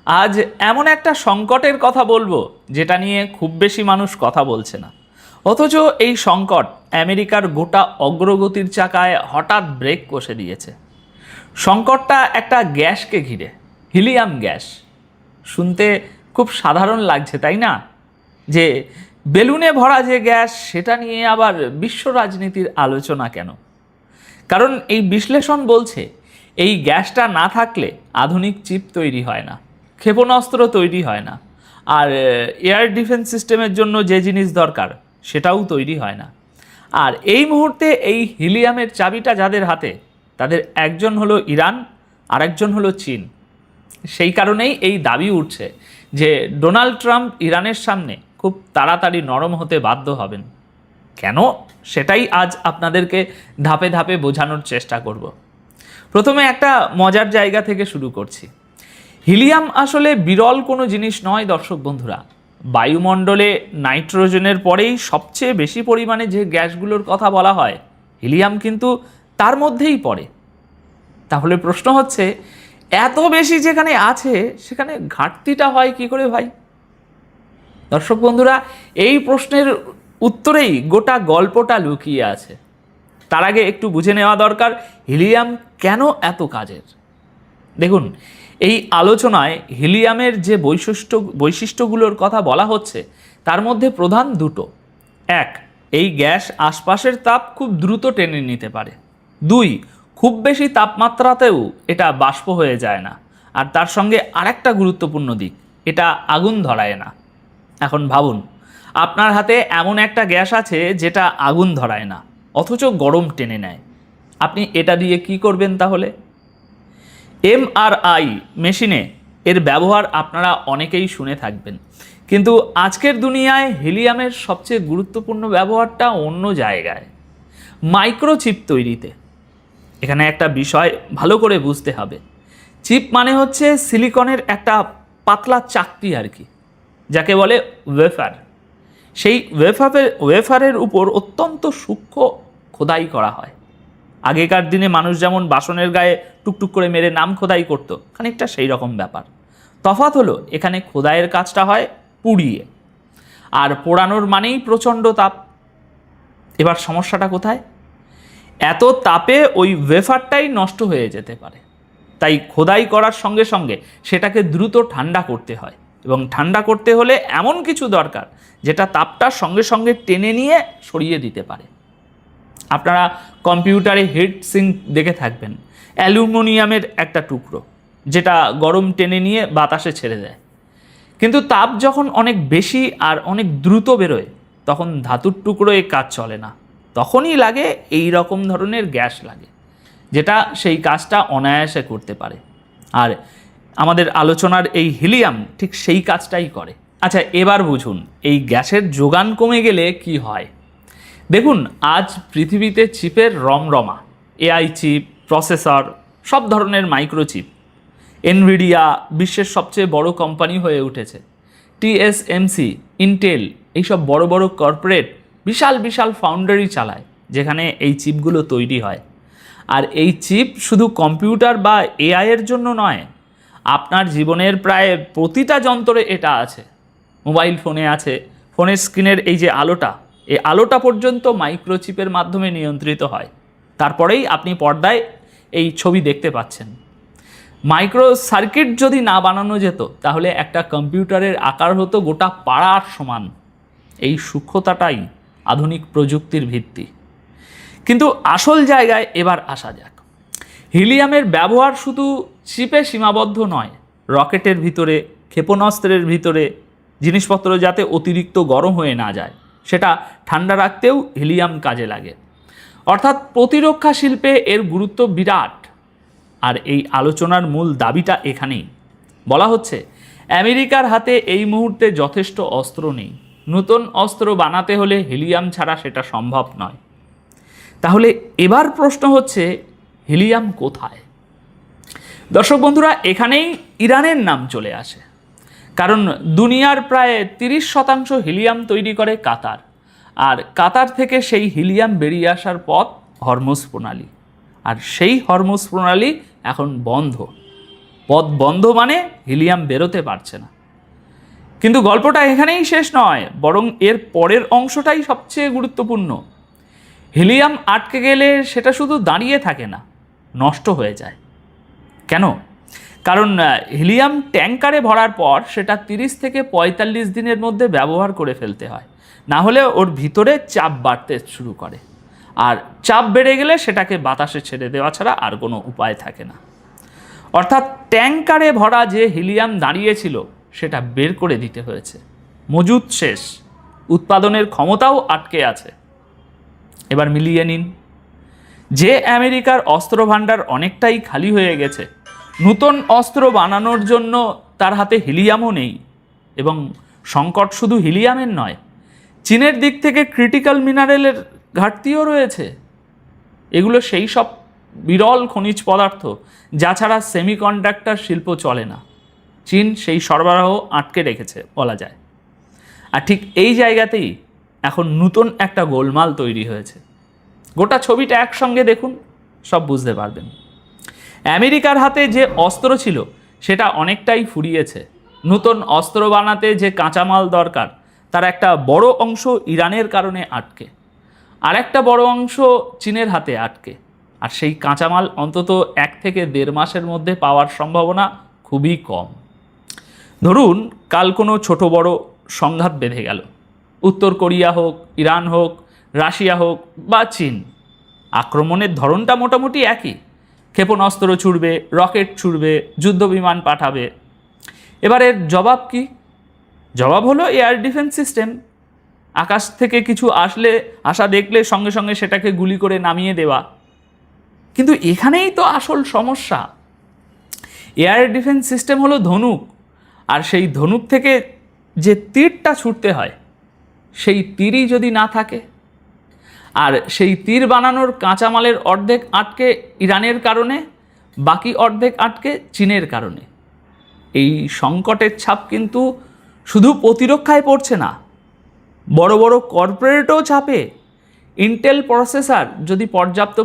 আজ এমন একটা সংকটের কথা বলবো যেটা নিয়ে খুব বেশি মানুষ কথা বলছে না, অথচ এই সংকট আমেরিকার গোটা অগ্রগতির চাকায় হঠাৎ ব্রেক কষে দিয়েছে। সংকটটা একটা গ্যাসকে ঘিরে, হিলিয়াম গ্যাস। শুনতে খুব সাধারণ লাগছে, তাই না? যে বেলুনে ভরা যে গ্যাস, সেটা নিয়ে আবার বিশ্ব রাজনীতির আলোচনা কেন? কারণ এই বিশ্লেষণ বলছে এই গ্যাসটা না থাকলে আধুনিক চিপ তৈরি হয় না, ক্ষেপণাস্ত্র তৈরি হয় না, আর এয়ার ডিফেন্স সিস্টেমের জন্য যে জিনিস দরকার সেটাও তৈরি হয় না। আর এই মুহূর্তে এই হিলিয়ামের চাবিটা যাদের হাতে, তাদের একজন হলো ইরান, আরেকজন হলো চীন। সেই কারণেই এই দাবি উঠছে যে ডোনাল্ড ট্রাম্প ইরানের সামনে খুব তাড়াতাড়ি নরম হতে বাধ্য হবেন। কেন, সেটাই আজ আপনাদেরকে ধাপে ধাপে বোঝানোর চেষ্টা করব। প্রথমে একটা মজার জায়গা থেকে শুরু করছি। হিলিয়াম আসলে বিরল কোনো জিনিস নয় দর্শক বন্ধুরা। বায়ুমণ্ডলে নাইট্রোজেনের পরেই সবচেয়ে বেশি পরিমাণে যে গ্যাসগুলোর কথা বলা হয়, হিলিয়াম কিন্তু তার মধ্যেই পড়ে। তাহলে প্রশ্ন হচ্ছে, এত বেশি যেখানে আছে সেখানে ঘাটতিটা হয় কি করে ভাই? দর্শক বন্ধুরা, এই প্রশ্নের উত্তরেই গোটা গল্পটা লুকিয়ে আছে। তার আগে একটু বুঝে নেওয়া দরকার হিলিয়াম কেন এত কাজের। দেখুন, এই আলোচনায় হিলিয়ামের যে বৈশিষ্ট্যগুলোর কথা বলা হচ্ছে তার মধ্যে প্রধান দুটো। এক, এই গ্যাস আশপাশের তাপ খুব দ্রুত টেনে নিতে পারে। দুই, খুব বেশি তাপমাত্রাতেও এটা বাষ্প হয়ে যায় না। আর তার সঙ্গে আরেকটা গুরুত্বপূর্ণ দিক, এটা আগুন ধরায় না। এখন ভাবুন, আপনার হাতে এমন একটা গ্যাস আছে যেটা আগুন ধরায় না, অথচ গরম টেনে নেয়। আপনি এটা দিয়ে কি করবেন তাহলে? এমআরআই মেশিনে এর ব্যবহার আপনারা অনেকেই শুনে থাকবেন, কিন্তু আজকের দুনিয়ায় হিলিয়ামের সবচেয়ে গুরুত্বপূর্ণ ব্যবহারটা অন্য জায়গায়, মাইক্রোচিপ তৈরিতে। এখানে একটা বিষয় ভালো করে বুঝতে হবে। চিপ মানে হচ্ছে সিলিকনের একটা পাতলা চাকতি আর কি, যাকে বলে ওয়েফার। সেই ওয়েফারের উপর অত্যন্ত সূক্ষ্ম খোদাই করা হয়। আগেকার দিনে মানুষ যেমন বাসনের গায়ে টুকটুক করে মেরে নাম খোদাই করতো, খানিকটা সেই রকম ব্যাপার। তফাৎ হলো এখানে খোদাইয়ের কাজটা হয় পুড়িয়ে, আর পোড়ানোর মানেই প্রচণ্ড তাপ। এবার সমস্যাটা কোথায়? এত তাপে ওই ওয়েফারটাই নষ্ট হয়ে যেতে পারে। তাই খোদাই করার সঙ্গে সঙ্গে সেটাকে দ্রুত ঠান্ডা করতে হয়, এবং ঠান্ডা করতে হলে এমন কিছু দরকার যেটা তাপটার সঙ্গে সঙ্গে টেনে নিয়ে সরিয়ে দিতে পারে। আপনারা কম্পিউটারে হিট সিঙ্ক দেখে থাকবেন, অ্যালুমিনিয়ামের একটা টুকরো যেটা গরম টেনে নিয়ে বাতাসে ছেড়ে দেয়। কিন্তু তাপ যখন অনেক বেশি আর অনেক দ্রুত বেরোয়, তখন ধাতুর টুকরো এ কাজ চলে না। তখনই লাগে এই রকম ধরনের গ্যাস লাগে, যেটা সেই কাজটা অনায়াসে করতে পারে। আর আমাদের আলোচনার এই হিলিয়াম ঠিক সেই কাজটাই করে। আচ্ছা, এবার বুঝুন এই গ্যাসের যোগান কমে গেলে কি হয়। দেখুন, আজ পৃথিবীতে চিপের রমরমা। এআই চিপ, প্রসেসর, সব ধরনের মাইক্রোচিপ। এনভিডিয়া বিশ্বের সবচেয়ে বড় কোম্পানি হয়ে উঠেছে। টিএসএমসি, ইন্টেল, এইসব বড় বড় কর্পোরেট বিশাল বিশাল ফাউন্ডারি চালায়, যেখানে এই চিপগুলো তৈরি হয়। আর এই চিপ শুধু কম্পিউটার বা এআইয়ের জন্য নয়, আপনার জীবনের প্রায় প্রতিটা যন্ত্রে এটা আছে। মোবাইল ফোনে আছে, ফোনের স্ক্রিনের এই যে আলোটা, এই আলোটা পর্যন্ত মাইক্রোচিপের মাধ্যমে নিয়ন্ত্রিত হয়। তারপরেই আপনি পর্দায় এই ছবি দেখতে পাচ্ছেন। মাইক্রো সার্কিট যদি না বানানো যেত, তাহলে একটা কম্পিউটারের আকার হতো গোটা পাড়ার সমান। এই সূক্ষ্মতাটাই আধুনিক প্রযুক্তির ভিত্তি। কিন্তু আসল জায়গায় এবার আসা যাক। হিলিয়ামের ব্যবহার শুধু চিপে সীমাবদ্ধ নয়। রকেটের ভিতরে, ক্ষেপণাস্ত্রের ভিতরে জিনিসপত্র যাতে অতিরিক্ত গরম হয়ে না যায়, সেটা ঠান্ডা রাখতেও হিলিয়াম কাজে লাগে। অর্থাৎ প্রতিরক্ষা শিল্পে এর গুরুত্ব বিরাট। আর এই আলোচনার মূল দাবিটা এখানেই। বলা হচ্ছে আমেরিকার হাতে এই মুহূর্তে যথেষ্ট অস্ত্র নেই। নতুন অস্ত্র বানাতে হলে হিলিয়াম ছাড়া সেটা সম্ভব নয়। তাহলে এবার প্রশ্ন হচ্ছে, হিলিয়াম কোথায়? দর্শক বন্ধুরা, এখানেই ইরানের নাম চলে আসে। কারণ দুনিয়ার প্রায় 30% হিলিয়াম তৈরি করে কাতার। আর কাতার থেকে সেই হিলিয়াম বেরিয়ে আসার পথ হরমুজ প্রণালী। আর সেই হরমুজ প্রণালী এখন বন্ধ। পথ বন্ধ মানে হিলিয়াম বেরোতে পারছে না। কিন্তু গল্পটা এখানেই শেষ নয়, বরং এর পরের অংশটাই সবচেয়ে গুরুত্বপূর্ণ। হিলিয়াম আটকে গেলে সেটা শুধু দাঁড়িয়ে থাকে না, নষ্ট হয়ে যায়। কেন? কারণ হিলিয়াম ট্যাঙ্কারে ভরার পর সেটা 30 থেকে 45 দিনের মধ্যে ব্যবহার করে ফেলতে হয়, না হলে ওর ভিতরে চাপ বাড়তে শুরু করে, আর চাপ বেড়ে গেলে সেটাকে বাতাসে ছেড়ে দেওয়া ছাড়া আর কোনো উপায় থাকে না। অর্থাৎ ট্যাঙ্কারে ভরা যে হিলিয়াম দাঁড়িয়েছিল সেটা বের করে দিতে হয়েছে। মজুদ শেষ, উৎপাদনের ক্ষমতাও আটকে আছে। এবার মিলিয়ে নিন, যে আমেরিকার অস্ত্র ভাণ্ডার অনেকটাই খালি হয়ে গেছে, নূতন অস্ত্র বানানোর জন্য তার হাতে হিলিয়ামও নেই, এবং সংকট শুধু হিলিয়ামের নয়, চীনের দিক থেকে ক্রিটিক্যাল মিনারেলের ঘাটতিও রয়েছে। এগুলো সেই সব বিরল খনিজ পদার্থ যা ছাড়া সেমিকন্ডাক্টর শিল্প চলে না। চীন সেই সরবরাহ আটকে রেখেছে বলা যায়। আর ঠিক এই জায়গাতেই এখন নতুন একটা গোলমাল তৈরি হয়েছে। গোটা ছবিটা একসঙ্গে দেখুন, সব বুঝতে পারবেন। আমেরিকার হাতে যে অস্ত্র ছিল সেটা অনেকটাই ফুরিয়েছে। নতুন অস্ত্র বানাতে যে কাঁচামাল দরকার তার একটা বড় অংশ ইরানের কারণে আটকে, আর একটা বড় অংশ চীনের হাতে আটকে। আর সেই কাঁচামাল অন্তত 1 থেকে 1.5 মাসের মধ্যে পাওয়ার সম্ভাবনা খুবই কম। ধরুন কাল কোনো ছোট বড় সংঘাত বেঁধে গেল, উত্তর কোরিয়া হোক, ইরান হোক, রাশিয়া হোক বা চীন। আক্রমণের ধরনটা মোটামুটি একই, ক্ষেপণাস্ত্র ছুড়বে, রকেট ছুড়বে, যুদ্ধবিমান পাঠাবে। এবার এর জবাব কি? জবাব হলো এয়ার ডিফেন্স সিস্টেম। আকাশ থেকে কিছু আসা দেখলে সঙ্গে সঙ্গে সেটাকে গুলি করে নামিয়ে দেওয়া। কিন্তু এখানেই তো আসল সমস্যা। এয়ার ডিফেন্স সিস্টেম হলো ধনুক, আর সেই ধনুক থেকে যে তীরটা ছুটতে হয় সেই তীরই যদি না থাকে, আর সেই তীর বানানোর কাঁচামালের অর্ধেক আটকে ইরানের কারণে, বাকি অর্ধেক আটকে চীনের কারণে, এই সংকটের ছাপ কিন্তু শুধু প্রতিরক্ষায় পড়ছে না, বড় বড় কর্পোরেটও চাপে। ইন্টেল প্রসেসর যদি পর্যাপ্ত